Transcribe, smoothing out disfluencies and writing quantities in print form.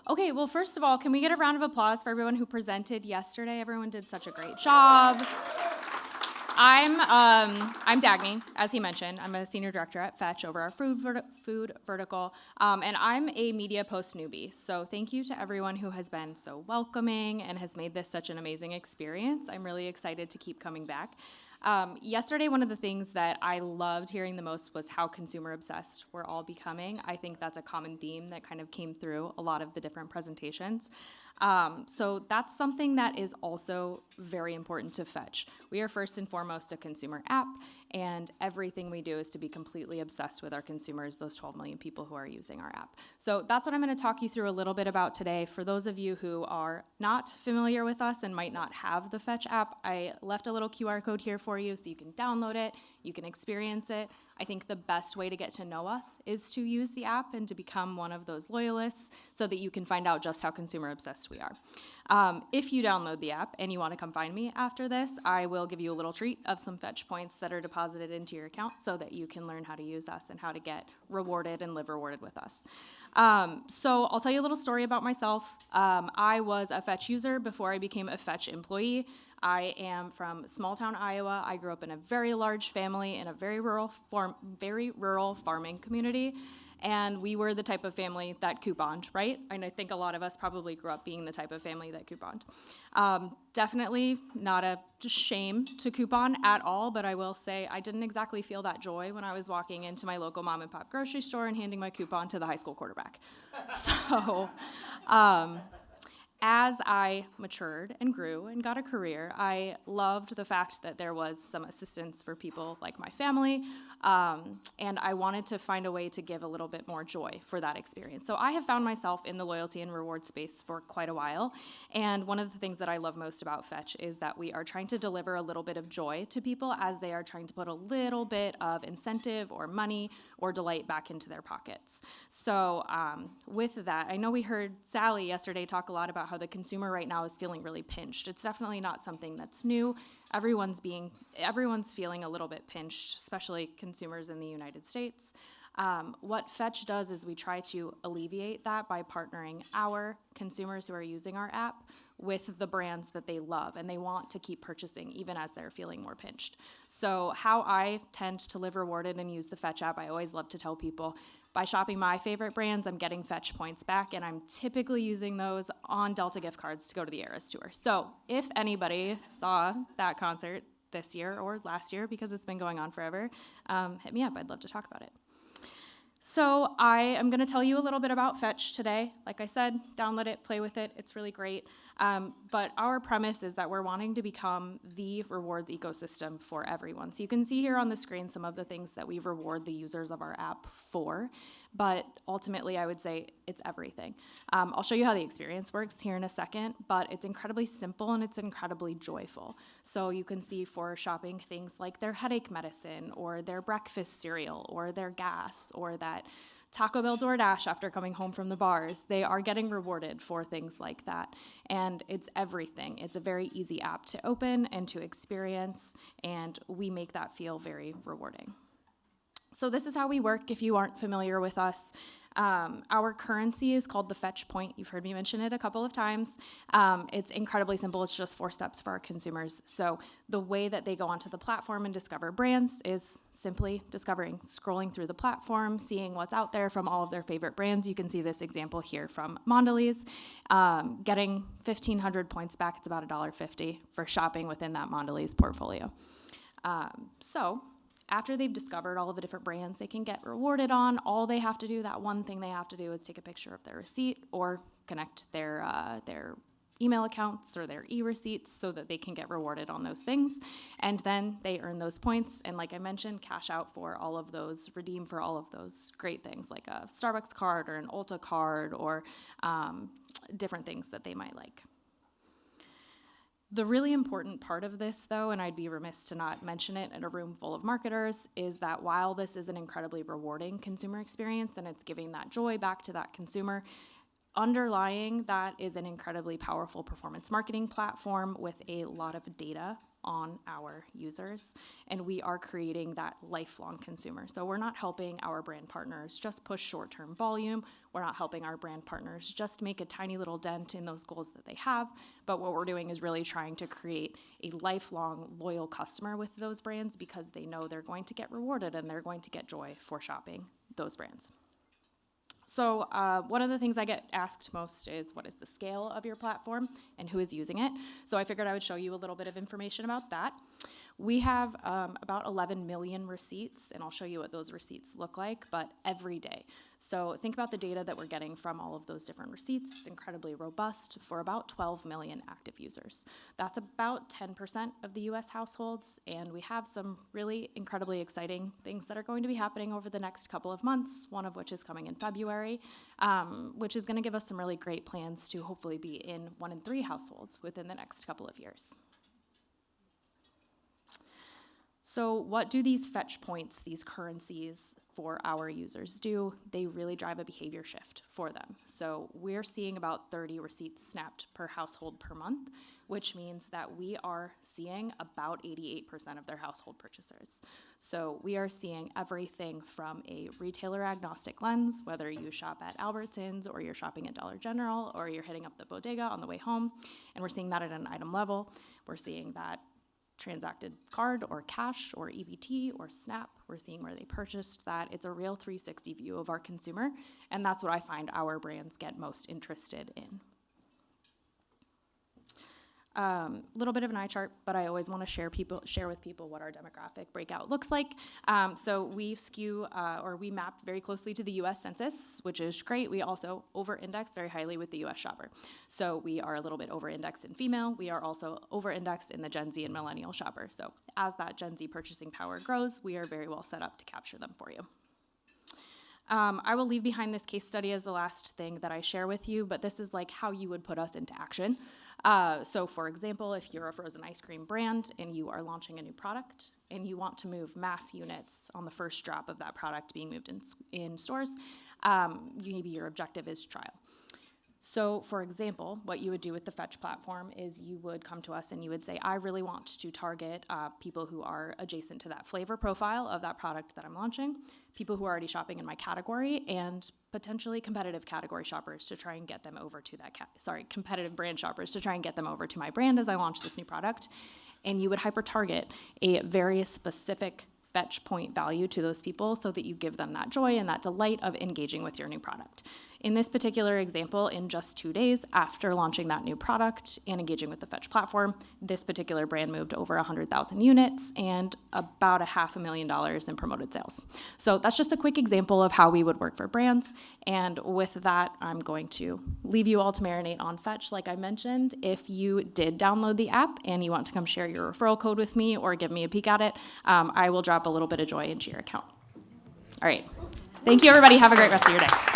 Okay, well, first of all, can we get a round of applause for everyone who presented yesterday? Everyone did such a great job. I'm Dagny, as he mentioned. I'm a senior director at Fetch over our food vertical, and I'm a media post newbie. So thank you to everyone who has been so welcoming and has made this such an amazing experience. I'm really excited to keep coming back. Yesterday, one of the things that I loved hearing the most was how consumer obsessed we're all becoming. I think that's a common theme that kind of came through a lot of the different presentations. So that's something that is also very important to Fetch. We are first and foremost a consumer app, and everything we do is to be completely obsessed with our consumers, those 12 million people who are using our app. So that's what I'm going to talk you through a little bit about today. For those of you who are not familiar with us and might not have the Fetch app, I left a little QR code here for you so you can download it, you can experience it. I think the best way to get to know us is to use the app and to become one of those loyalists so that you can find out just how consumer obsessed we are. If you download the app and you want to come find me after this, I will give you a little treat of some Fetch points that are deposited into your account so that you can learn how to use us and how to get rewarded and live rewarded with us. So I'll tell you a little story about myself. I was a Fetch user before I became a Fetch employee. I am from small town Iowa. I grew up in a very large family in a very rural farming community. And we were the type of family that couponed, right? And I think a lot of us probably grew up being the type of family that couponed. Definitely not a shame to coupon at all, but I will say I didn't exactly feel that joy when I was walking into my local mom and pop grocery store and handing my coupon to the high school quarterback. So, as I matured and grew and got a career, I loved the fact that there was some assistance for people like my family, and I wanted to find a way to give a little bit more joy for that experience. So I have found myself in the loyalty and reward space for quite a while, and one of the things that I love most about Fetch is that we are trying to deliver a little bit of joy to people as they are trying to put a little bit of incentive or money or delight back into their pockets. So with that, I know we heard Sally yesterday talk a lot about how the consumer right now is feeling really pinched. It's definitely not something that's new. Everyone's feeling a little bit pinched, especially consumers in the United States. What Fetch does is we try to alleviate that by partnering our consumers who are using our app with the brands that they love and they want to keep purchasing even as they're feeling more pinched. So how I tend to live rewarded and use the Fetch app, I always love to tell people, by shopping my favorite brands, I'm getting Fetch points back, and I'm typically using those on Delta gift cards to go to the Eras Tour. So if anybody saw that concert this year or last year, because it's been going on forever, hit me up. I'd love to talk about it. So I am going to tell you a little bit about Fetch today. Like I said, download it, play with it. It's really great. But our premise is that we're wanting to become the rewards ecosystem for everyone. So you can see here on the screen some of the things that we reward the users of our app for. But ultimately, I would say it's everything. I'll show you how the experience works here in a second, but it's incredibly simple and it's incredibly joyful. So you can see for shopping things like their headache medicine or their breakfast cereal or their gas or that Taco Bell DoorDash after coming home from the bars, they are getting rewarded for things like that. And it's everything. It's a very easy app to open and to experience, and we make that feel very rewarding. So this is how we work if you aren't familiar with us. Our currency is called the Fetch Point. You've heard me mention it a couple of times. It's incredibly simple. It's just 4 steps for our consumers. So the way that they go onto the platform and discover brands is simply scrolling through the platform, seeing what's out there from all of their favorite brands. You can see this example here from Mondelez, getting 1,500 points back. It's about $1.50 for shopping within that Mondelez portfolio. After they've discovered all of the different brands they can get rewarded on, all they have to do, that one thing they have to do is take a picture of their receipt or connect their email accounts or their e-receipts so that they can get rewarded on those things. And then they earn those points and, like I mentioned, cash out for all of those, redeem for all of those great things like a Starbucks card or an Ulta card or different things that they might like. The really important part of this, though, and I'd be remiss to not mention it in a room full of marketers, is that while this is an incredibly rewarding consumer experience and it's giving that joy back to that consumer, underlying that is an incredibly powerful performance marketing platform with a lot of data on our users, and we are creating that lifelong consumer. So we're not helping our brand partners just push short-term volume. We're not helping our brand partners just make a tiny little dent in those goals that they have, but what we're doing is really trying to create a lifelong loyal customer with those brands because they know they're going to get rewarded and they're going to get joy for shopping those brands. So one of the things I get asked most is, what is the scale of your platform and who is using it? So I figured I would show you a little bit of information about that. We have about 11 million receipts, and I'll show you what those receipts look like, but every day. So think about the data that we're getting from all of those different receipts. It's incredibly robust for about 12 million active users. That's about 10% of the US households, and we have some really incredibly exciting things that are going to be happening over the next couple of months, one of which is coming in February, which is going to give us some really great plans to hopefully be in 1 in 3 households within the next couple of years. So what do these fetch points, these currencies for our users do? They really drive a behavior shift for them. So we're seeing about 30 receipts snapped per household per month, which means that we are seeing about 88% of their household purchasers. So we are seeing everything from a retailer agnostic lens, whether you shop at Albertsons or you're shopping at Dollar General or you're hitting up the bodega on the way home, and we're seeing that at an item level. We're seeing that transacted card or cash or EBT or SNAP. We're seeing where they purchased that. It's a real 360 view of our consumer, and that's what I find our brands get most interested in. Little bit of an eye chart, but I always want to share with people what our demographic breakout looks like. So we we map very closely to the U.S. Census, which is great. We also over-index very highly with the U.S. shopper. So we are a little bit over-indexed in female. We are also over-indexed in the Gen Z and millennial shopper. So as that Gen Z purchasing power grows, we are very well set up to capture them for you. I will leave behind this case study as the last thing that I share with you, but this is like how you would put us into action. So for example, if you're a frozen ice cream brand and you are launching a new product and you want to move mass units on the first drop of that product being moved in stores, maybe your objective is trial. So for example, what you would do with the Fetch platform is you would come to us and you would say, I really want to target people who are adjacent to that flavor profile of that product that I'm launching, people who are already shopping in my category, and potentially competitive category shoppers to try and get them over to that, competitive brand shoppers to try and get them over to my brand as I launch this new product. And you would hyper-target a very specific fetch point value to those people so that you give them that joy and that delight of engaging with your new product. In this particular example, in just 2 days after launching that new product and engaging with the Fetch platform, this particular brand moved over 100,000 units and about $500,000 in promoted sales. So that's just a quick example of how we would work for brands. And with that, I'm going to leave you all to marinate on Fetch. Like I mentioned, if you did download the app and you want to come share your referral code with me or give me a peek at it, I will drop a little bit of joy into your account. All right. Thank you, everybody. Have a great rest of your day.